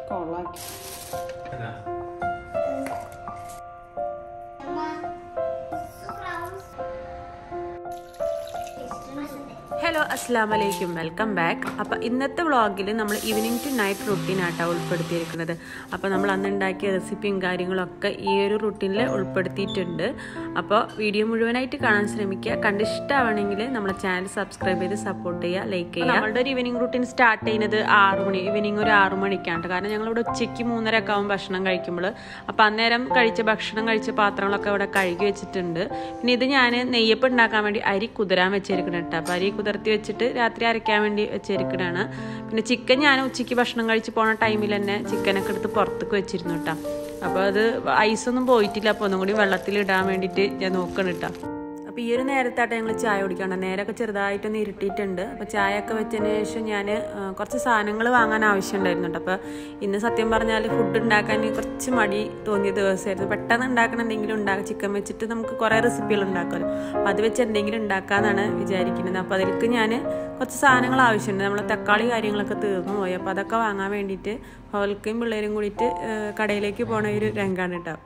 കൊള്ളാക്കി. Hello, അസ്സലാമു അലൈക്കും, welcome back. അപ്പോൾ ഇന്നത്തെ വ്ളോഗിൽ നമ്മൾ ഈവനിങ് ടു നൈറ്റ് റുട്ടീനായിട്ടാണ് ഉൾപ്പെടുത്തിയിരിക്കുന്നത്. അപ്പോൾ നമ്മൾ അന്ന് ഉണ്ടാക്കിയ റെസിപ്പിയും കാര്യങ്ങളൊക്കെ ഈ ഒരു റുട്ടീനിൽ ഉൾപ്പെടുത്തിയിട്ടുണ്ട്. അപ്പോൾ വീഡിയോ മുഴുവനായിട്ട് കാണാൻ ശ്രമിക്കുക. കണ്ടിഷ്ടമാണെങ്കിൽ നമ്മുടെ ചാനൽ സബ്സ്ക്രൈബ് ചെയ്ത് സപ്പോർട്ട് ചെയ്യുക, ലൈക്ക് ചെയ്യുക. നമ്മളുടെ ഒരു ഈവനിങ് റുട്ടീൻ സ്റ്റാർട്ട് ചെയ്യുന്നത് 6 മണി, ഈവനിങ് ഒരു 6 മണിക്കാണ്. കാരണം ഞങ്ങളിവിടെ ഉച്ചയ്ക്ക് 3:30 ഒക്കെ ആവും ഭക്ഷണം കഴിക്കുമ്പോൾ. അപ്പോൾ അന്നേരം ഭക്ഷണം കഴിച്ച പാത്രങ്ങളൊക്കെ ഇവിടെ കഴുകി വെച്ചിട്ടുണ്ട്. പിന്നെ ഇത് ഞാൻ നെയ്യപ്പം ഉണ്ടാക്കാൻ വേണ്ടി അരി കുതിരാൻ വെച്ചിരിക്കണം കേട്ടോ. അപ്പോൾ അരി കുതിർത്തി വെച്ചിട്ട് രാത്രി അരയ്ക്കാൻ വേണ്ടി വെച്ചിരിക്കണതാണ്. പിന്നെ ചിക്കൻ ഞാൻ ഉച്ചയ്ക്ക് ഭക്ഷണം കഴിച്ച് പോണ ടൈമിൽ തന്നെ ചിക്കനൊക്കെ എടുത്ത് പുറത്തേക്ക് വെച്ചിരുന്നു കേട്ടോ. അപ്പോൾ അത് ഐസൊന്നും പോയിട്ടില്ല. അപ്പോൾ ഒന്നും കൂടി വെള്ളത്തിലിടാൻ വേണ്ടിയിട്ട് ഞാൻ നോക്കണം കേട്ടോ. അപ്പോൾ ഈ ഒരു നേരത്തായിട്ട് ഞങ്ങൾ ചായ കുടിക്കണം. നേരമൊക്കെ ചെറുതായിട്ടൊന്ന് ഇരുട്ടിയിട്ടുണ്ട്. അപ്പോൾ ചായയൊക്കെ വെച്ചതിന് ശേഷം ഞാൻ കുറച്ച് സാധനങ്ങൾ വാങ്ങാൻ ആവശ്യമുണ്ടായിരുന്നു കേട്ടോ. അപ്പോൾ ഇന്ന് സത്യം പറഞ്ഞാൽ ഫുഡ് ഉണ്ടാക്കാൻ കുറച്ച് മടി തോന്നിയ ദിവസമായിരുന്നു. പെട്ടെന്ന് ഉണ്ടാക്കണം, എന്തെങ്കിലും ഉണ്ടാക്കാം. ചിക്കൻ വെച്ചിട്ട് നമുക്ക് കുറേ റെസിപ്പികൾ ഉണ്ടാക്കാമല്ലോ. അപ്പോൾ അത് വെച്ച് എന്തെങ്കിലും ഉണ്ടാക്കാമെന്നാണ് വിചാരിക്കുന്നത്. അപ്പോൾ അതിലേക്ക് ഞാൻ കുറച്ച് സാധനങ്ങൾ ആവശ്യമുണ്ട്. നമ്മൾ തക്കാളി കാര്യങ്ങളൊക്കെ തീർന്നു പോയി. അപ്പോൾ അതൊക്കെ വാങ്ങാൻ വേണ്ടിയിട്ട് അവൾക്കും പിള്ളേരും കൂടിയിട്ട് കടയിലേക്ക് പോണ ഒരു രംഗമാണ് കേട്ടോ.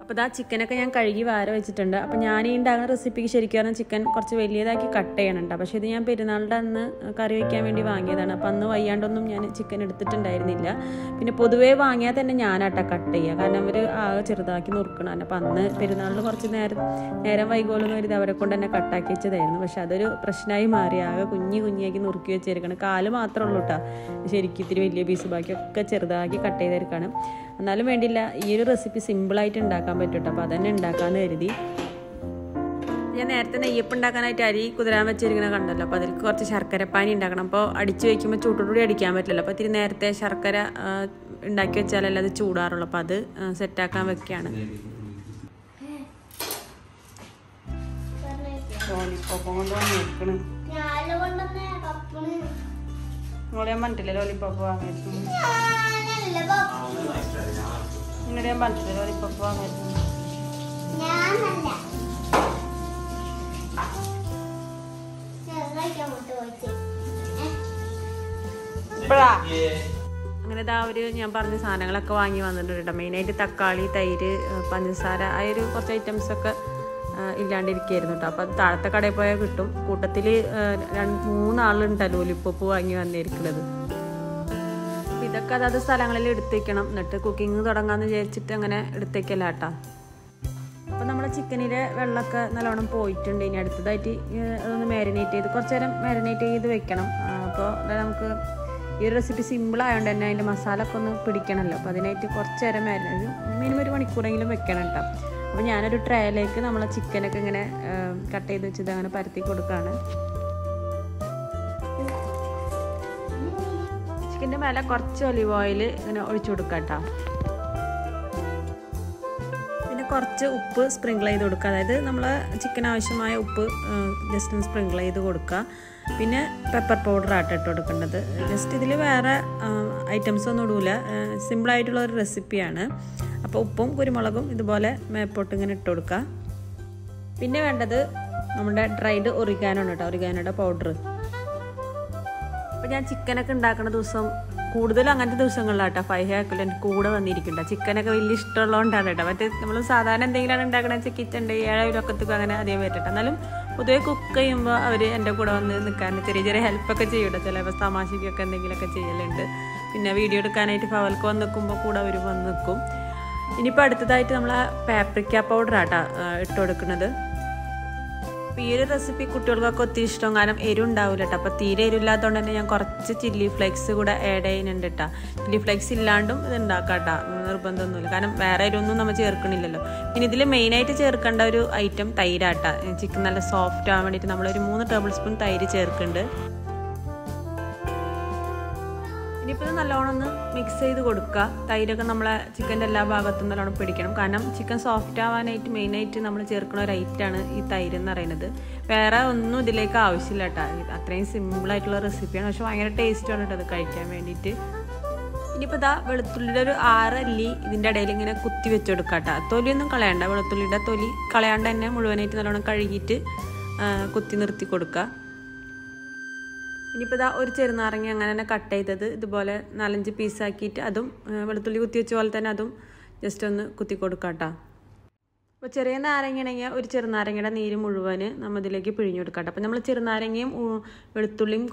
അപ്പോൾ ഇതാ ചിക്കനൊക്കെ ഞാൻ കഴുകി വാര വെച്ചിട്ടുണ്ട്. അപ്പോൾ ഞാൻ ഈ ഉണ്ടാകുന്ന റെസിപ്പിക്ക് ശരിക്കും പറഞ്ഞാൽ ചിക്കൻ കുറച്ച് വലിയതാക്കി കട്ട് ചെയ്യണുണ്ട്. പക്ഷേ ഇത് ഞാൻ പെരുന്നാളുടെ അന്ന് കറി വയ്ക്കാൻ വേണ്ടി വാങ്ങിയതാണ്. അപ്പോൾ അന്ന് വയ്യാണ്ടൊന്നും ഞാൻ ചിക്കൻ എടുത്തിട്ടുണ്ടായിരുന്നില്ല. പിന്നെ പൊതുവേ വാങ്ങിയാൽ തന്നെ ഞാനാട്ടാ കട്ട് ചെയ്യുക. കാരണം അവർ ആകെ ചെറുതാക്കി നുറുക്കണം. അപ്പോൾ അന്ന് പെരുന്നാളിൽ കുറച്ച് നേരം വൈകോലെന്ന് കരുതി അവരെ കൊണ്ട് തന്നെ കട്ടാക്കി വെച്ചതായിരുന്നു. പക്ഷെ അതൊരു പ്രശ്നമായി മാറി. ആകെ കുഞ്ഞാക്കി നുറുക്കി വെച്ചിരിക്കണം. കാല് മാത്രമേ ഉള്ളൂ കേട്ടോ ശരിക്കും ഇത്തിരി വലിയ പീസ്, ബാക്കിയൊക്കെ ചെറുതാക്കി കട്ട് ചെയ്തെടുക്കണം. എന്നാലും വേണ്ടിയില്ല, ഈ ഒരു റെസിപ്പി സിമ്പിളായിട്ട് ഉണ്ടാക്കാൻ പറ്റും കേട്ടോ. അപ്പോൾ അതന്നെ ഉണ്ടാക്കാമെന്ന് കരുതി. ഞാൻ നേരത്തെ നെയ്യപ്പം ഉണ്ടാക്കാനായിട്ട് അരി കുതിരാൻ വെച്ചിരിക്കുന്നത് കണ്ടല്ലോ. അപ്പോൾ അതിൽ കുറച്ച് ശർക്കരപ്പാനി ഉണ്ടാക്കണം. അപ്പോൾ അടിച്ച് വയ്ക്കുമ്പോൾ ചൂട്ടോടുകൂടി അടിക്കാൻ പറ്റില്ലല്ലോ. അപ്പോൾ ഇത്തിരി നേരത്തെ ശർക്കര ഉണ്ടാക്കി വെച്ചാലല്ലേ അത് ചൂടാറുള്ളൂ. അപ്പോൾ അത് സെറ്റാക്കാൻ വെക്കുകയാണ്. ലോലിപ്പോപ്പ് കൊണ്ട് വന്നിരിക്കണം. നിങ്ങളോട് ഞാൻ പറഞ്ഞിട്ടില്ലേ ലോലിപ്പോപ്പ് വാങ്ങിയിരുന്നു? നിന്നോട് ഞാൻ പറഞ്ഞിട്ടില്ലേ ലോലിപ്പോപ്പ് വാങ്ങിയിരുന്നു? അങ്ങനെ ഇതാ ഞാൻ പറഞ്ഞ സാധനങ്ങളൊക്കെ വാങ്ങി വന്നിട്ടുണ്ട് കേട്ടോ. മെയിനായിട്ട് തക്കാളി, തൈര്, പഞ്ചസാര, ആ ഒരു കുറച്ച് ഐറ്റംസൊക്കെ ഇല്ലാണ്ടിരിക്കുകയായിരുന്നു കേട്ടോ. അപ്പോൾ അത് താഴത്തെ കടയിൽ പോയാൽ കിട്ടും. കൂട്ടത്തിൽ 3 ആളുണ്ടല്ലോ ലോലിപ്പോപ്പ് വാങ്ങി വന്നിരിക്കുന്നത്. അപ്പോൾ ഇതൊക്കെ അതാത് സ്ഥലങ്ങളിൽ എടുത്തേക്കണം. എന്നിട്ട് കുക്കിംഗ് തുടങ്ങാമെന്ന് വിചാരിച്ചിട്ട് അങ്ങനെ എടുത്തേക്കല്ല കേട്ടോ. അപ്പോൾ നമ്മുടെ ചിക്കനിലെ വെള്ളമൊക്കെ നല്ലോണം പോയിട്ടുണ്ട്. ഇനി അടുത്തതായിട്ട് അതൊന്ന് മാരിനേറ്റ് ചെയ്ത് കുറച്ച് നേരം മാരിനേറ്റ് ചെയ്ത് വെക്കണം. അപ്പോൾ നമുക്ക് ഈ ഒരു റെസിപ്പി സിമ്പിൾ ആയതുകൊണ്ട് തന്നെ അതിൻ്റെ മസാല ഒക്കെ ഒന്ന് പിടിക്കണമല്ലോ. അപ്പോൾ അതിനായിട്ട് കുറച്ച് നേരം മിനിമം 1 മണിക്കൂറെങ്കിലും വെക്കണം കേട്ടോ. അപ്പോൾ ഞാനൊരു ട്രേയിലേക്ക് നമ്മളെ ചിക്കനൊക്കെ ഇങ്ങനെ കട്ട് ചെയ്ത് വെച്ചത് അങ്ങനെ പരത്തി കൊടുക്കുകയാണ്. ചിക്കൻ്റെ മേലെ കുറച്ച് ഒലിവ് ഓയിൽ ഇങ്ങനെ ഒഴിച്ചു കൊടുക്കുക കേട്ടോ. പിന്നെ കുറച്ച് ഉപ്പ് സ്പ്രിങ്കിൾ ചെയ്ത് കൊടുക്കുക. അതായത് നമ്മൾ ചിക്കൻ ആവശ്യമായ ഉപ്പ് ജസ്റ്റ് ഒന്ന് സ്പ്രിങ്കിൾ ചെയ്ത് കൊടുക്കുക. പിന്നെ പെപ്പർ പൗഡർ ആട്ടോ ഇട്ട് കൊടുക്കേണ്ടത്. ജസ്റ്റ് ഇതിൽ വേറെ ഐറ്റംസ് ഒന്നും ഇടൂല, സിമ്പിളായിട്ടുള്ള ഒരു റെസിപ്പിയാണ്. അപ്പോൾ ഉപ്പും കുരുമുളകും ഇതുപോലെ മേപ്പോട്ട് ഇങ്ങനെ ഇട്ട് കൊടുക്കുക. പിന്നെ വേണ്ടത് നമ്മുടെ ഡ്രൈഡ് ഒറിഗാനോ ആണ് കേട്ടോ, ഒറിഗാനോയുടെ പൗഡർ. അപ്പോൾ ഞാൻ ചിക്കനൊക്കെ ഉണ്ടാക്കുന്ന ദിവസം കൂടുതലും അങ്ങനത്തെ ദിവസങ്ങളിലാട്ടോ 5 ആക്കില്ല എനിക്ക് കൂടെ വന്നിരിക്കണ്ട. ചിക്കനൊക്കെ വലിയ ഇഷ്ടമുള്ളതുകൊണ്ടാണ് കേട്ടോ. മറ്റേ നമ്മൾ സാധാരണ എന്തെങ്കിലുമാണ് ഉണ്ടാക്കണമെന്ന് വെച്ചാൽ കിച്ചൻ്റെ 7 ഒക്കെ അങ്ങനെ അധികം പറ്റട്ടെ. എന്നാലും പൊതുവെ കുക്ക് ചെയ്യുമ്പോൾ അവർ എൻ്റെ കൂടെ വന്ന് നിൽക്കാൻ ചെറിയ ഹെൽപ്പൊക്കെ ചെയ്യൂട്ടോ. ചിലപ്പോൾ തമാശയ്ക്കൊക്കെ എന്തെങ്കിലുമൊക്കെ ചെയ്യലുണ്ട്. പിന്നെ വീഡിയോ എടുക്കാനായിട്ട് ഫവൽക്ക് വന്ന് നിൽക്കുമ്പോൾ കൂടെ അവർ വന്ന് നിൽക്കും. ഇനിയിപ്പോൾ അടുത്തതായിട്ട് നമ്മൾ പാപ്രിക്ക പൗഡറാട്ടോ ഇട്ട് കൊടുക്കുന്നത്. അപ്പോൾ ഈ ഒരു റെസിപ്പി കുട്ടികൾക്കൊക്കെ ഒത്തിരി ഇഷ്ടം. കാരണം എരിവുണ്ടാവില്ല കേട്ടോ. അപ്പോൾ തീരെ എരിവില്ലാത്തതുകൊണ്ട് തന്നെ ഞാൻ കുറച്ച് ചില്ലി ഫ്ലേക്സ് കൂടെ ആഡ് ചെയ്യുന്നുണ്ട് കേട്ടോ. ചില്ലി ഫ്ലേക്സ് ഇല്ലാണ്ടും ഇത് ഉണ്ടാക്കാം കേട്ടോ, നിർബന്ധമൊന്നുമില്ല. കാരണം വേറെ എരിവൊന്നും നമ്മൾ ചേർക്കണില്ലല്ലോ. പിന്നെ ഇതിൽ മെയിനായിട്ട് ചേർക്കേണ്ട ഒരു ഐറ്റം തൈരാട്ടോ. ചിക്കൻ നല്ല സോഫ്റ്റ് ആവാൻ വേണ്ടിയിട്ട് നമ്മളൊരു 3 ടേബിൾ സ്പൂൺ തൈര് ചേർക്കുന്നുണ്ട്. ഇനിയിപ്പോൾ ഇത് നല്ലോണം ഒന്ന് മിക്സ് ചെയ്ത് കൊടുക്കുക. തൈരൊക്കെ നമ്മളെ ചിക്കൻ്റെ എല്ലാ ഭാഗത്തും നല്ലോണം പിടിക്കണം. കാരണം ചിക്കൻ സോഫ്റ്റ് ആവാനായിട്ട് മെയിനായിട്ട് നമ്മൾ ചേർക്കുന്ന ഒരു ഐറ്റമാണ് ഈ തൈര് എന്ന് പറയുന്നത്. വേറെ ഒന്നും ഇതിലേക്ക് ആവശ്യമില്ല കേട്ടോ. അത്രയും സിമ്പിളായിട്ടുള്ള റെസിപ്പിയാണ്. പക്ഷെ ഭയങ്കര ടേസ്റ്റാണ് കേട്ടോ അത് കഴിക്കാൻ വേണ്ടിയിട്ട്. ഇനിയിപ്പോൾ ഇതാ വെളുത്തുള്ളിയുടെ ഒരു 6 അല്ലി ഇതിൻ്റെ ഇടയിൽ ഇങ്ങനെ കുത്തി വെച്ച് കൊടുക്കുക കേട്ടോ. തൊലിയൊന്നും കളയണ്ട. വെളുത്തുള്ളിയുടെ തൊലി കളയാണ്ട് തന്നെ മുഴുവനായിട്ട് നല്ലോണം കഴുകിയിട്ട് കുത്തി നിർത്തി കൊടുക്കുക. ഇനിയിപ്പോൾ ഇതാ ഒരു ചെറുനാരങ്ങ അങ്ങനെ തന്നെ കട്ട് ചെയ്തത് ഇതുപോലെ 4-5 പീസാക്കിയിട്ട് അതും വെളുത്തുള്ളി കുത്തി വെച്ച പോലെ തന്നെ അതും ജസ്റ്റ് ഒന്ന് കുത്തി കൊടുക്കാം കേട്ടോ. അപ്പോൾ ചെറിയ നാരങ്ങയാണെങ്കിൽ ഒരു ചെറുനാരങ്ങയുടെ നീര് മുഴുവൻ നമ്മൾ ഇതിലേക്ക് പിഴിഞ്ഞു കൊടുക്കാം. അപ്പോൾ നമ്മൾ ചെറുനാരങ്ങയും വെളുത്തുള്ളിയും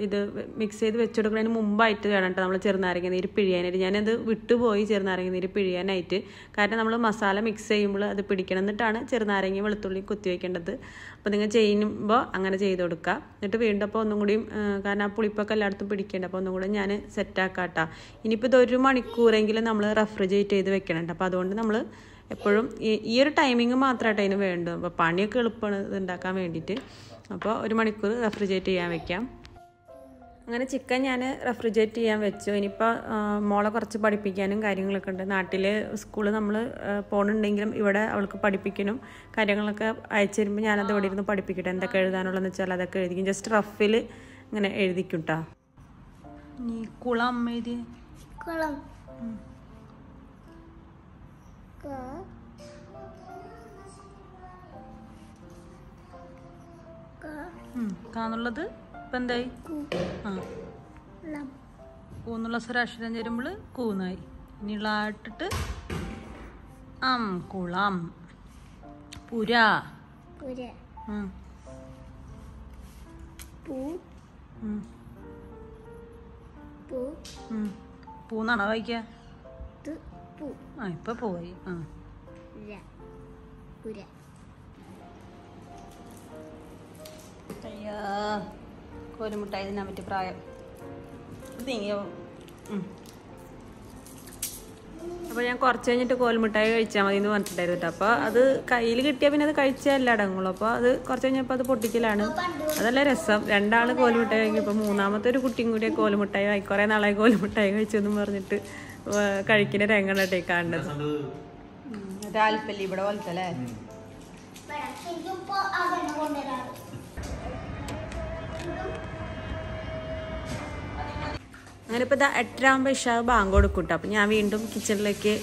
ഇത് മിക്സ് ചെയ്ത് വെച്ചെടുക്കുന്നതിന് മുമ്പായിട്ട് വേണം കേട്ടോ നമ്മൾ ചെറുനാരങ്ങ നീര് പിഴിയാനായിട്ട്. ഞാനത് വിട്ടുപോയി ചെറുനാരങ്ങ നീര് പിഴിയാനായിട്ട്. കാരണം നമ്മൾ മസാല മിക്സ് ചെയ്യുമ്പോൾ അത് പിടിക്കണം. എന്നിട്ടാണ് ചെറുനാരങ്ങയും വെളുത്തുള്ളിയും കുത്തി വയ്ക്കേണ്ടത്. അപ്പോൾ നിങ്ങൾ ചെയ്യുമ്പോൾ അങ്ങനെ ചെയ്ത് കൊടുക്കുക. എന്നിട്ട് വീണ്ടും അപ്പോൾ ഒന്നും കൂടിയും കാരണം ആ പുളിപ്പൊക്കെ എല്ലായിടത്തും പിടിക്കേണ്ട. അപ്പോൾ ഒന്നും കൂടെ ഞാൻ സെറ്റാക്കാം കേട്ടോ. ഇനിയിപ്പോൾ ഇത് 1 മണിക്കൂറെങ്കിലും നമ്മൾ റെഫ്രിജറേറ്റ് ചെയ്ത് വെക്കണം. അപ്പോൾ അതുകൊണ്ട് നമ്മൾ എപ്പോഴും ഈ ഒരു ടൈമിങ് മാത്രമായിട്ട് അതിന് വേണ്ടു. അപ്പോൾ പണിയൊക്കെ എളുപ്പമാണ് ഇത് ഉണ്ടാക്കാൻ വേണ്ടിയിട്ട്. അപ്പോൾ 1 മണിക്കൂർ റെഫ്രിജറേറ്റ് ചെയ്യാൻ വെക്കാം. അങ്ങനെ ചിക്കൻ ഞാൻ റെഫ്രിജറേറ്റ് ചെയ്യാൻ വെച്ചു. ഇനിയിപ്പോൾ മോളെ കുറച്ച് പഠിപ്പിക്കാനും കാര്യങ്ങളൊക്കെ ഉണ്ട്. നാട്ടിൽ സ്കൂളിൽ നമ്മൾ പോകുന്നുണ്ടെങ്കിലും ഇവിടെ അവൾക്ക് പഠിപ്പിക്കാനും കാര്യങ്ങളൊക്കെ അയച്ചു തരുമ്പോൾ ഞാനത് ഇവിടെ ഇരുന്ന് പഠിപ്പിക്കട്ടെ. എന്തൊക്കെ എഴുതാനുള്ളതെന്ന് വെച്ചാൽ അതൊക്കെ എഴുതിക്കും. ജസ്റ്റ് റഫിൽ ഇങ്ങനെ എഴുതിക്കും കേട്ടോ. നീ കുളം എഴുതി കുളം കാന്നുള്ളത് ഇപ്പം എന്തായി? കൂന്നുള്ള സ്വരാക്ഷരം ചേരുമ്പോൾ കൂന്നായി. നീളാട്ടിട്ട് കുളം പുര പൂന്നാണോ വായിക്ക? ഇപ്പൊ പോയി. അയ്യോ കോലുമുട്ടായി തിന്നാൻ പറ്റിയ പ്രായം. അപ്പോൾ ഞാൻ കുറച്ച് കഴിഞ്ഞിട്ട് കോലുമുട്ടായി കഴിച്ചാൽ മതി എന്ന് പറഞ്ഞിട്ടുണ്ടായിരുന്നു കേട്ടോ. അപ്പോൾ അത് കയ്യിൽ കിട്ടിയാൽ പിന്നെ അത് കഴിച്ചാൽ അടങ്ങുള്ളൂ. അപ്പോൾ അത് കുറച്ച് കഴിഞ്ഞപ്പോൾ അത് പൊട്ടിക്കലാണ്. അതല്ല രസം. 2 ആൾ കോലുമുട്ടായി കഴിക്കുമ്പോൾ 3ാമത്തെ ഒരു കുട്ടിയും കൂടി കോലുമുട്ടായി വായി കുറേ നാളായി കോലുമുട്ടായി കഴിച്ചെന്നും പറഞ്ഞിട്ട് കഴിക്കുന്ന രംഗണ്ടേ കാണുന്നത്. താല്പര്യം ഇവിടെ പോലത്തെ അല്ലേ? അങ്ങനെ ഇപ്പോൾ 8:30 ഇഷാ ബാങ്ക് കൊടുക്കും കേട്ടോ. അപ്പോൾ ഞാൻ വീണ്ടും കിച്ചണിലേക്ക്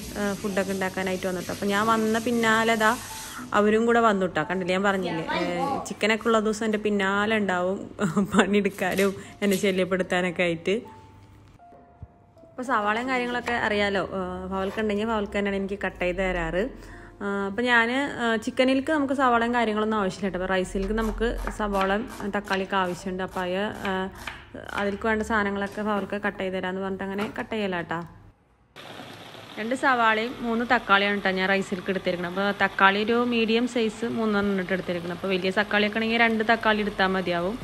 ഫുഡൊക്കെ ഉണ്ടാക്കാനായിട്ട് വന്നിട്ടോ. അപ്പോൾ ഞാൻ വന്ന പിന്നാലെ അവരും കൂടെ വന്നു കേട്ടോ. കണ്ടില്ലേ, ഞാൻ പറഞ്ഞില്ലേ ചിക്കനൊക്കെ ഉള്ള ദിവസം എൻ്റെ പിന്നാലെ ഉണ്ടാവും പണിയെടുക്കാനും എന്നെ ശല്യപ്പെടുത്താനൊക്കെ ആയിട്ട്. അപ്പോൾ സവാളയും കാര്യങ്ങളൊക്കെ അറിയാലോ, ഫവൽക്കുണ്ടെങ്കിൽ ഫവൽക്ക് തന്നെയാണ് എനിക്ക് കട്ട് ചെയ്ത് തരാറ്. അപ്പോൾ ഞാൻ ചിക്കനിലേക്ക് നമുക്ക് സവാളയും കാര്യങ്ങളൊന്നും ആവശ്യമില്ല കേട്ടോ. അപ്പോൾ റൈസിലേക്ക് നമുക്ക് സവാളയും തക്കാളിയൊക്കെ ആവശ്യമുണ്ട്. അപ്പോൾ അതിലേക്ക് വേണ്ട സാധനങ്ങളൊക്കെ ഫവൽക്ക് കട്ട് ചെയ്ത് തരാമെന്ന് പറഞ്ഞിട്ട് അങ്ങനെ കട്ട് ചെയ്യല കേട്ടോ. 2 സവാളയും 3 തക്കാളിയാണ് കേട്ടോ ഞാൻ റൈസിലേക്ക് എടുത്തിരിക്കണം. അപ്പോൾ തക്കാളി ഒരു മീഡിയം സൈസ് 3 എടുത്തിരിക്കണം. അപ്പോൾ വലിയ തക്കാളിയൊക്കെ ആണെങ്കിൽ 2 തക്കാളി എടുത്താൽ മതിയാവും.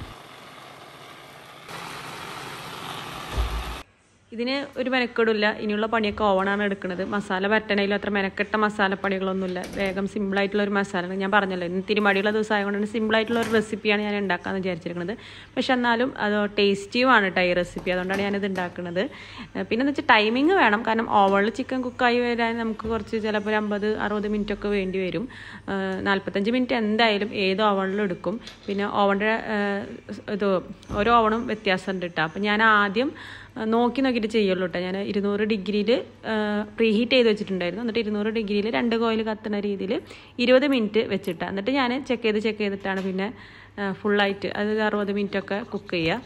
ഇതിന് ഒരു മെനക്കെടില്ല. ഇനിയുള്ള പണിയൊക്കെ ഓവണാണ് എടുക്കുന്നത്. മസാല പരട്ടണയിലും അത്ര മെനക്കെട്ട മസാലപ്പണികളൊന്നുമില്ല. വേഗം സിമ്പിളായിട്ടുള്ളൊരു മസാല. ഞാൻ പറഞ്ഞല്ലോ ഇന്ന് ഇത്തിരി മടിയുള്ള ദിവസമായതുകൊണ്ടാണ് സിമ്പിളായിട്ടുള്ളൊരു റെസിപ്പിയാണ് ഞാൻ ഉണ്ടാക്കാമെന്ന് വിചാരിച്ചിരിക്കുന്നത്. പക്ഷെ എന്നാലും അത് ടേസ്റ്റിയുമാണ് കേട്ടോ ഈ റെസിപ്പി. അതുകൊണ്ടാണ് ഞാനിത് ഉണ്ടാക്കുന്നത്. പിന്നെ എന്ന് വെച്ചാൽ ടൈമിങ് വേണം. കാരണം ഓവണിൽ ചിക്കൻ കുക്കായി വരാൻ നമുക്ക് കുറച്ച് ചിലപ്പോൾ 50-60 മിനിറ്റൊക്കെ വേണ്ടി വരും. 45 മിനിറ്റ് എന്തായാലും ഏത് ഓവണിലും എടുക്കും. പിന്നെ ഓവണിൻ്റെ ഓരോ ഓവണും വ്യത്യാസമുണ്ട് കേട്ടോ. അപ്പം ഞാൻ ആദ്യം നോക്കിയിട്ട് ചെയ്യുള്ളൂ കേട്ടോ. ഞാൻ 200 ഡിഗ്രിയിൽ പ്രീ ഹീറ്റ് ചെയ്ത് വെച്ചിട്ടുണ്ടായിരുന്നു. എന്നിട്ട് 200 ഡിഗ്രിയിൽ 2 കോയിൽ കത്തുന്ന രീതിയിൽ 20 മിനിറ്റ് വെച്ചിട്ടാണ്. എന്നിട്ട് ഞാൻ ചെക്ക് ചെയ്തിട്ടാണ് പിന്നെ ഫുള്ളായിട്ട് അതായത് 60 മിനിറ്റൊക്കെ കുക്ക് ചെയ്യുക.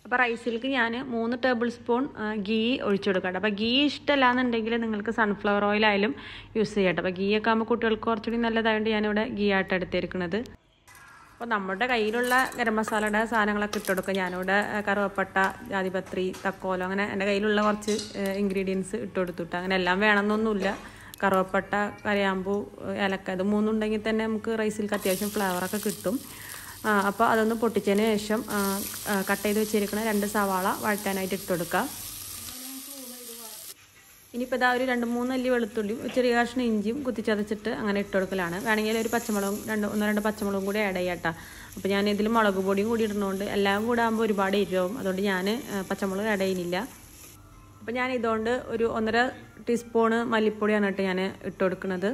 അപ്പോൾ റൈസിലേക്ക് ഞാൻ 3 ടേബിൾ സ്പൂൺ ഗീ ഒഴിച്ചു കൊടുക്കാം. അപ്പോൾ ഗീ ഇഷ്ടമല്ല എന്നുണ്ടെങ്കിൽ നിങ്ങൾക്ക് സൺഫ്ലവർ ഓയിലായാലും യൂസ് ചെയ്യാം കേട്ടോ. അപ്പോൾ ഗീ ഒക്കെ ആകുമ്പോൾ കുട്ടികൾക്ക് കുറച്ചുകൂടി നല്ലതായതുകൊണ്ട് ഞാനിവിടെ ഗീ ആയിട്ട് എടുത്തിരിക്കുന്നത്. അപ്പോൾ നമ്മുടെ കയ്യിലുള്ള ഗരം മസാലയുടെ സാധനങ്ങളൊക്കെ ഇട്ട് കൊടുക്കുക. ഞാനിവിടെ കറുവപ്പട്ട, ജാതിപത്രി, തക്കോലം അങ്ങനെ എൻ്റെ കയ്യിലുള്ള കുറച്ച് ഇൻഗ്രീഡിയൻസ് ഇട്ട് കൊടുത്തിട്ട് അങ്ങനെ എല്ലാം വേണമെന്നൊന്നുമില്ല. കറുവപ്പട്ട, കരയാമ്പൂ, ഏലക്ക ഇത് 3 ഉണ്ടെങ്കിൽ തന്നെ നമുക്ക് റൈസിലേക്ക് അത്യാവശ്യം ഫ്ലേവറൊക്കെ കിട്ടും. അപ്പോൾ അതൊന്ന് പൊട്ടിച്ചതിന് ശേഷം കട്ട് ചെയ്ത് വെച്ചിരിക്കുന്ന 2 സവാള വഴറ്റാനായിട്ട് ഇട്ട് കൊടുക്കുക. ഇനിയിപ്പോൾ ഇതാ ഒരു 2-3 അല്ലി വെളുത്തുള്ളിയും ചെറിയ കഷ്ണം ഇഞ്ചിയും കുത്തിച്ചതച്ചിട്ട് അങ്ങനെ ഇട്ട് കൊടുക്കലാണ്. വേണമെങ്കിൽ ഒരു പച്ചമുളകും 1-2 പച്ചമുളകും കൂടി ആഡ് ചെയ്യാട്ടോ. അപ്പോൾ ഞാൻ ഇതിൽ മുളക് പൊടിയും കൂടി ഇടുന്നതുകൊണ്ട് എല്ലാം കൂടെ ആകുമ്പോൾ ഒരുപാട് എരിവും. അതുകൊണ്ട് ഞാൻ പച്ചമുളക് ആഡ് ചെയ്യുന്നില്ല. അപ്പോൾ ഞാൻ ഇതുകൊണ്ട് ഒരു 1.5 ടീസ്പൂണ് മല്ലിപ്പൊടിയാണ് കേട്ടോ ഞാൻ ഇട്ട് കൊടുക്കുന്നത്.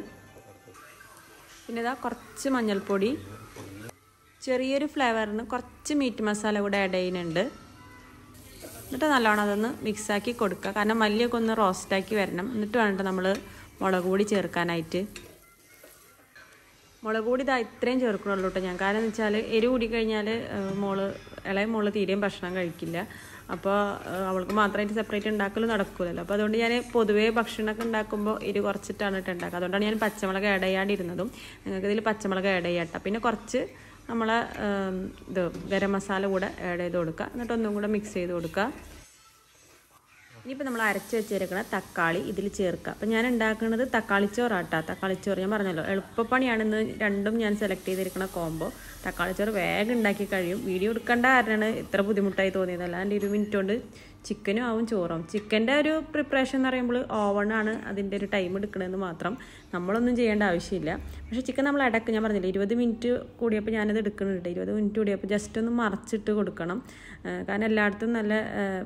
പിന്നെ ഇതാ കുറച്ച് മഞ്ഞൾപ്പൊടി, ചെറിയൊരു ഫ്ലേവറിന് കുറച്ച് മീറ്റ് മസാല കൂടെ ആഡ് ചെയ്യുന്നുണ്ട്. എന്നിട്ട് നല്ലോണം അതൊന്ന് മിക്സാക്കി കൊടുക്കുക. കാരണം മല്ലിയൊക്കെ ഒന്ന് റോസ്റ്റാക്കി വരണം. എന്നിട്ട് വേണ്ട നമ്മൾ മുളക് പൊടി ചേർക്കാനായിട്ട്. മുളക് പൊടി ഇതാ ഇത്രയും ചേർക്കണുള്ളൂ കേട്ടോ ഞാൻ. കാരണം എന്ന് വെച്ചാൽ എരിവ് കൂടി കഴിഞ്ഞാൽ ഇളയ മോള് തീരെയും ഭക്ഷണം കഴിക്കില്ല. അപ്പോൾ അവൾക്ക് മാത്രമായിട്ട് സെപ്പറേറ്റ് ഉണ്ടാക്കലും നടക്കില്ലല്ലോ. അപ്പോൾ അതുകൊണ്ട് ഞാൻ പൊതുവേ ഭക്ഷണമൊക്കെ ഉണ്ടാക്കുമ്പോൾ എരിവ് കുറച്ചിട്ടാണ് ഇട്ട് ഉണ്ടാക്കുക. അതുകൊണ്ടാണ് ഞാൻ പച്ചമുളക് ആഡ് ചെയ്യാണ്ടിരുന്നതും. നിങ്ങൾക്ക് ഇതിൽ പച്ചമുളക് ആഡ് ചെയ്യാട്ടോ. പിന്നെ കുറച്ച് നമ്മളെ ഗരം മസാല കൂടെ ആഡ് ചെയ്ത് കൊടുക്കുക. എന്നിട്ട് ഒന്നും കൂടെ മിക്സ് ചെയ്ത് കൊടുക്കുക. ഇനിയിപ്പോൾ നമ്മൾ അരച്ച് വെച്ചിരിക്കുന്ന തക്കാളി ഇതിൽ ചേർക്കുക. അപ്പോൾ ഞാൻ ഉണ്ടാക്കുന്നത് തക്കാളിച്ചോറാട്ടാ. തക്കാളിച്ചോറ് ഞാൻ പറഞ്ഞല്ലോ എളുപ്പപ്പണിയാണെന്ന് രണ്ടും ഞാൻ സെലക്ട് ചെയ്തിരിക്കുന്ന കോംബോ. തക്കാളിച്ചോറ് വേഗം ഉണ്ടാക്കി കഴിയും. വീഡിയോ എടുക്കേണ്ട കാരണമാണ് ഇത്ര ബുദ്ധിമുട്ടായി തോന്നിയത്. അല്ലാണ്ട് 1 മിനിറ്റ് കൊണ്ട് ചിക്കനും ആവും ചോറും. ചിക്കൻ്റെ ഒരു പ്രിപ്പറേഷൻ എന്ന് പറയുമ്പോൾ ഓവണാണ് അതിൻ്റെ ഒരു ടൈം എടുക്കണമെന്ന് മാത്രം. നമ്മളൊന്നും ചെയ്യേണ്ട ആവശ്യമില്ല. പക്ഷേ ചിക്കൻ നമ്മൾ ഇടയ്ക്ക് ഞാൻ പറഞ്ഞില്ല 20 മിനിറ്റ് കൂടിയപ്പോൾ ഞാനത് എടുക്കുന്നുണ്ട്. 20 മിനിറ്റ് കൂടിയപ്പോൾ ജസ്റ്റ് ഒന്ന് മറച്ചിട്ട് കൊടുക്കണം. കാരണം എല്ലായിടത്തും നല്ല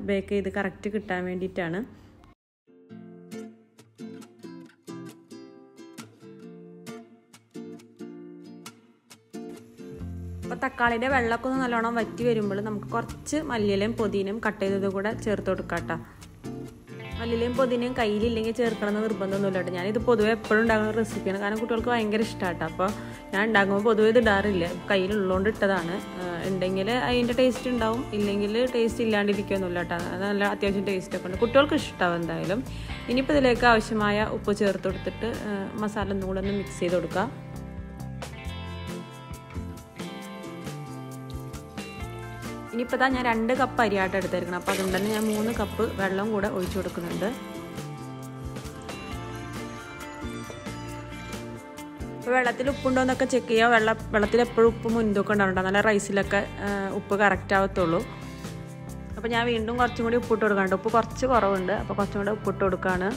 ബേക്ക് ചെയ്ത് കറക്റ്റ് കിട്ടാൻ വേണ്ടിയിട്ടാണ്. അപ്പോൾ തക്കാളിയുടെ വെള്ളമൊക്കെ ഒന്ന് നല്ലോണം വറ്റി വരുമ്പോൾ നമുക്ക് കുറച്ച് മല്ലിയിലയും പുതിനയും കട്ട് ചെയ്തത് കൂടെ ചേർത്ത് കൊടുക്കാം കേട്ടോ. മല്ലിയിലയും പുതിനയും കയ്യിലില്ലെങ്കിൽ ചേർക്കണമെന്ന് നിർബന്ധമൊന്നുമില്ല കേട്ടോ. ഞാനിത് പൊതുവെ എപ്പോഴും ഉണ്ടാകുന്ന റെസിപ്പിയാണ്. കാരണം കുട്ടികൾക്ക് ഭയങ്കര ഇഷ്ടമാട്ടോ. അപ്പോൾ ഞാൻ ഉണ്ടാക്കുമ്പോൾ പൊതുവെ ഇത് ഇടാറില്ല. കയ്യിലുള്ളതുകൊണ്ട് ഇട്ടതാണ്. ഉണ്ടെങ്കിൽ അതിൻ്റെ ടേസ്റ്റ് ഉണ്ടാവും, ഇല്ലെങ്കിൽ ടേസ്റ്റ് ഇല്ലാണ്ടിരിക്കുകയൊന്നുമില്ല കേട്ടോ. അത് നല്ല അത്യാവശ്യം ടേസ്റ്റൊക്കെ ഉണ്ട്. കുട്ടികൾക്ക് ഇഷ്ടമാവും എന്തായാലും. ഇനിയിപ്പോൾ ഇതിലേക്ക് ആവശ്യമായ ഉപ്പ് ചേർത്ത് കൊടുത്തിട്ട് മസാല ഒന്നും കൂടെ ഒന്ന് മിക്സ് ചെയ്ത് കൊടുക്കുക. ഇനിയിപ്പോൾ ഞാൻ 2 കപ്പ് അരിയാട്ടം എടുത്തിരിക്കണം. അപ്പോൾ അതുകൊണ്ട് തന്നെ ഞാൻ 3 കപ്പ് വെള്ളം കൂടെ ഒഴിച്ചു കൊടുക്കുന്നുണ്ട്. അപ്പോൾ വെള്ളത്തിൽ ഉപ്പുണ്ടോ എന്നൊക്കെ ചെക്ക് ചെയ്യുക. വെള്ളത്തിൽ എപ്പോഴും ഉപ്പ് മുൻതൂക്കം ഉണ്ടാവുന്നുണ്ടോ, നല്ല റൈസിലൊക്കെ ഉപ്പ് കറക്റ്റ് ആവത്തുള്ളൂ. അപ്പോൾ ഞാൻ വീണ്ടും കുറച്ചും കൂടി ഉപ്പിട്ട് കൊടുക്കാനുണ്ട്. ഉപ്പ് കുറച്ച് കുറവുണ്ട്. അപ്പോൾ കുറച്ചും കൂടെ ഉപ്പിട്ട് കൊടുക്കുകയാണ്.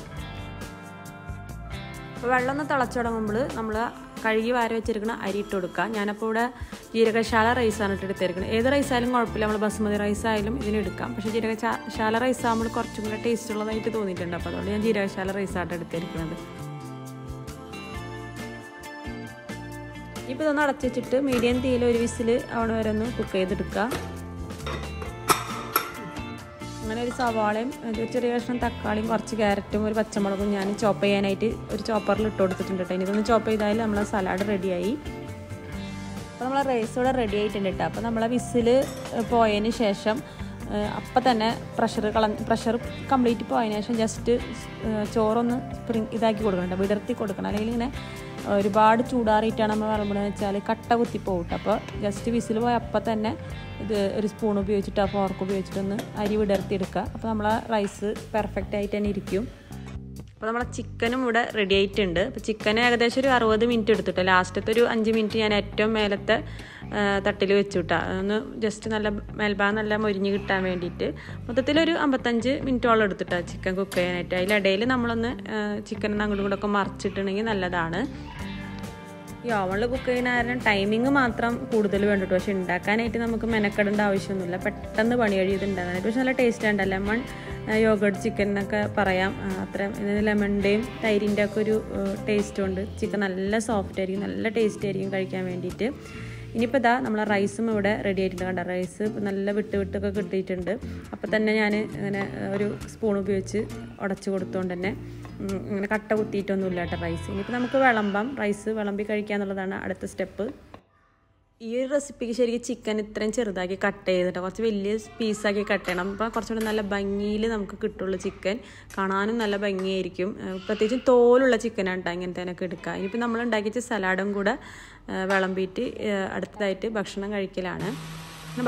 അപ്പോൾ വെള്ളം ഒന്ന് തിളച്ച് തുടങ്ങുമ്പോൾ നമ്മൾ കഴുകി വാരി വെച്ചിരിക്കുന്ന അരി ഇട്ട് കൊടുക്കുക. ഞാനപ്പോൾ ഇവിടെ ജീരകശാല റൈസാണ് എടുത്തിരിക്കുന്നത്. ഏത് റൈസായാലും കുഴപ്പമില്ല, നമ്മൾ ബസുമതി റൈസായാലും ഇതിനെടുക്കാം. പക്ഷേ ജീരകശാല റൈസ് ആകുമ്പോൾ കുറച്ചും കൂടെ ടേസ്റ്റ് ഉള്ളതായിട്ട് തോന്നിയിട്ടുണ്ട്. അപ്പോൾ അതുകൊണ്ട് ഞാൻ ജീരകശാല റൈസായിട്ട് എടുത്തിരിക്കുന്നത്. ഇപ്പോൾ ഇതൊന്ന് അടച്ച് വെച്ചിട്ട് മീഡിയം തീയിൽ 1 വിസിൽ അവിടെ വരെ ഒന്ന് കുക്ക് ചെയ്തെടുക്കുക. അങ്ങനെ ഒരു സവാളയും ഒരു ചെറിയ കഷ്ണം തക്കാളിയും കുറച്ച് ക്യാരറ്റും ഒരു പച്ചമുളകും ഞാൻ ചോപ്പ് ചെയ്യാനായിട്ട് ഒരു ചോപ്പറിൽ ഇട്ട് കൊടുത്തിട്ടുണ്ട് കേട്ടോ. ഇതൊന്ന് ചോപ്പ് ചെയ്താൽ നമ്മളെ സലാഡ് റെഡിയായി. അപ്പോൾ നമ്മളെ റൈസ് ഇവിടെ റെഡി ആയിട്ടുണ്ട് കേട്ടോ. അപ്പോൾ നമ്മളെ വിസിൽ പോയതിന് ശേഷം അപ്പം തന്നെ പ്രഷർ കംപ്ലീറ്റ് പോയതിന് ശേഷം ജസ്റ്റ് ചോറൊന്ന് ഇതാക്കി കൊടുക്കണം കേട്ടോ, വിടർത്തി കൊടുക്കണം. അല്ലെങ്കിൽ ഇങ്ങനെ ഒരുപാട് ചൂടാറിയിട്ടാണ് നമ്മൾ വിളമ്പണമെന്ന് വെച്ചാൽ കട്ട കുത്തിപ്പോകും കേട്ടോ. അപ്പോൾ ജസ്റ്റ് വിസിൽ പോയ അപ്പം തന്നെ ഇത് ഒരു സ്പൂൺ ഉപയോഗിച്ചിട്ട് ആ ഫോർക്ക് ഉപയോഗിച്ചിട്ടൊന്ന് അരി വിടർത്തിയെടുക്കുക. അപ്പോൾ നമ്മളെ റൈസ് പെർഫെക്റ്റ് ആയിട്ട് തന്നെ ഇരിക്കും. അപ്പോൾ നമ്മളെ ചിക്കനും ഇവിടെ റെഡി ആയിട്ടുണ്ട്. അപ്പോൾ ചിക്കൻ ഏകദേശം ഒരു 60 മിനിറ്റ് എടുത്തിട്ട് ലാസ്റ്റത്തെ ഒരു 5 മിനിറ്റ് ഞാൻ ഏറ്റവും മേലത്തെ തട്ടിൽ വെച്ചു കിട്ടുക. അതൊന്ന് ജസ്റ്റ് നല്ല മേൽഭാഗം നല്ല മൊരിഞ്ഞ് കിട്ടാൻ വേണ്ടിയിട്ട് മൊത്തത്തിലൊരു 55 മിനിറ്റോളം എടുത്തിട്ടാണ് ചിക്കൻ കുക്ക് ചെയ്യാനായിട്ട്. അതിലിടയിൽ നമ്മളൊന്ന് ചിക്കൻ അങ്ങോട്ടും കൂടെ ഒക്കെ മറിച്ചിട്ടുണ്ടെങ്കിൽ നല്ലതാണ്. ഈ ഓവണിൽ കുക്ക് ചെയ്യുന്ന കാരണം ടൈമിങ് മാത്രം കൂടുതൽ വേണ്ടിട്ട്. പക്ഷെ ഉണ്ടാക്കാനായിട്ട് നമുക്ക് മെനക്കെടേണ്ട ആവശ്യമൊന്നുമില്ല. പെട്ടെന്ന് പണി കഴിയത് ഉണ്ടാകാനായിട്ട്. പക്ഷെ നല്ല ടേസ്റ്റ് ഉണ്ട്. ലെമൺ യോഗർട്ട് ചിക്കൻ എന്നൊക്കെ പറയാം. അത്ര ലെമണിൻ്റെയും തൈരിൻ്റെ ഒക്കെ ഒരു ടേസ്റ്റ് ഉണ്ട്. ചിക്കൻ നല്ല സോഫ്റ്റ് ആയിരിക്കും, നല്ല ടേസ്റ്റ് ആയിരിക്കും കഴിക്കാൻ വേണ്ടിയിട്ട്. ഇനിയിപ്പോൾ ഇതാ നമ്മളെ റൈസും ഇവിടെ റെഡി ആയിട്ടുണ്ട്. കണ്ട റൈസ് നല്ല വിട്ടൊക്കെ കിട്ടിയിട്ടുണ്ട്. അപ്പോൾ തന്നെ ഞാൻ ഇങ്ങനെ ഒരു സ്പൂൺ ഉപയോഗിച്ച് ഉടച്ച് കൊടുത്തുകൊണ്ട് തന്നെ ഇങ്ങനെ കട്ട കുത്തിയിട്ടൊന്നുമില്ല കേട്ടോ റൈസ്. ഇനിയിപ്പോൾ നമുക്ക് റൈസ് വിളമ്പി കഴിക്കുക എന്നുള്ളതാണ് അടുത്ത സ്റ്റെപ്പ്. ഈ ഒരു റെസിപ്പിക്ക് ശരിക്കും ചിക്കൻ ഇത്രയും ചെറുതാക്കി കട്ട് ചെയ്തിട്ട് കുറച്ച് വലിയ പീസാക്കി കട്ട് ചെയ്യണം. അപ്പോൾ കുറച്ചുകൂടി നല്ല ഭംഗിയിൽ നമുക്ക് കിട്ടുള്ളൂ. ചിക്കൻ കാണാനും നല്ല ഭംഗിയായിരിക്കും. പ്രത്യേകിച്ചും തോലുള്ള ചിക്കനാണ് കേട്ടോ ഇങ്ങനത്തേനൊക്കെ എടുക്കുക. ഇനിയിപ്പോൾ നമ്മൾ ഉണ്ടാക്കിയ സലാഡും കൂടെ വിളമ്പിയിട്ട് അടുത്തതായിട്ട് ഭക്ഷണം കഴിക്കലാണ്.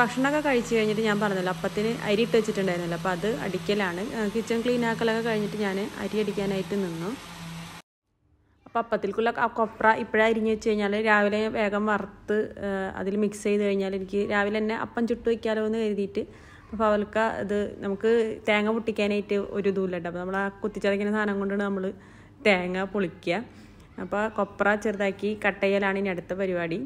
ഭക്ഷണമൊക്കെ കഴിച്ച് കഴിഞ്ഞിട്ട് ഞാൻ പറഞ്ഞല്ലോ അപ്പത്തിന് അരി ഇട്ട് വെച്ചിട്ടുണ്ടായിരുന്നല്ലോ. അപ്പോൾ അത് അടിക്കലാണ്. കിച്ചൺ ക്ലീൻ ആക്കലൊക്കെ കഴിഞ്ഞിട്ട് ഞാൻ അരി അടിക്കാനായിട്ട് നിന്നു. അപ്പോൾ അപ്പത്തിൽക്കുള്ള കൊപ്ര ഇപ്പോഴാണ് അരിഞ്ഞ് വെച്ച് കഴിഞ്ഞാൽ രാവിലെ വേഗം വറുത്ത് അതിൽ മിക്സ് ചെയ്ത് കഴിഞ്ഞാൽ എനിക്ക് രാവിലെ തന്നെ അപ്പം ചുട്ട് വയ്ക്കാമല്ലോ എന്ന് കരുതിയിട്ട്. അപ്പോൾ അവൾക്ക് ഇത് നമുക്ക് തേങ്ങ പൊട്ടിക്കാനായിട്ട് ഒരു ഇതുമില്ല കേട്ടോ. അപ്പോൾ നമ്മൾ ആ കുത്തിച്ചതയ്ക്കുന്ന സാധനം കൊണ്ടാണ് നമ്മൾ തേങ്ങ പൊളിക്കുക. അപ്പോൾ കൊപ്ര ചെറുതാക്കി കട്ട് ചെയ്യലാണ് ഇനി അടുത്ത പരിപാടി.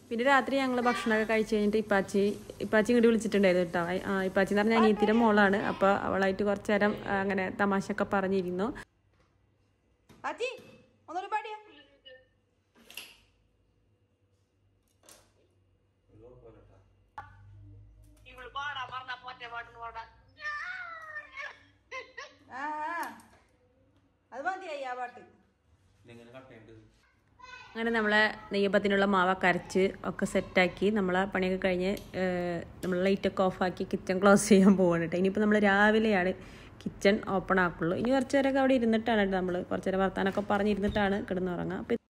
പിന്നെ രാത്രി ഞങ്ങൾ ഭക്ഷണമൊക്കെ കഴിച്ച് കഴിഞ്ഞിട്ട് ഇപ്പാച്ചി ഇങ്ങോട്ട് വിളിച്ചിട്ടുണ്ടായിരുന്നു കേട്ടോ. ഇപ്പാച്ചി എന്ന് പറഞ്ഞാൽ അനിയത്തിയുടെ മോളാണ്. അപ്പോൾ അവളായിട്ട് കുറച്ച് നേരം അങ്ങനെ തമാശയൊക്കെ പറഞ്ഞിരുന്നു. അങ്ങനെ നമ്മളെ നെയ്യപ്പത്തിനുള്ള മാവൊക്കെ അരച്ച് ഒക്കെ സെറ്റാക്കി നമ്മളെ പണിയൊക്കെ കഴിഞ്ഞ് നമ്മൾ ലൈറ്റൊക്കെ ഓഫാക്കി കിച്ചൺ ക്ലോസ് ചെയ്യാൻ പോവാണ് കേട്ടോ. ഇനിയിപ്പോൾ നമ്മൾ രാവിലെയാണ് കിച്ചൺ ഓപ്പൺ ആക്കുള്ളൂ. ഇനി കുറച്ച് നേരമൊക്കെ അവിടെ ഇരുന്നിട്ടാണ് നമ്മൾ കുറച്ച് നേരം വർത്താനൊക്കെ പറഞ്ഞിരുന്നിട്ടാണ് കിടന്നുറങ്ങുക. അപ്പോൾ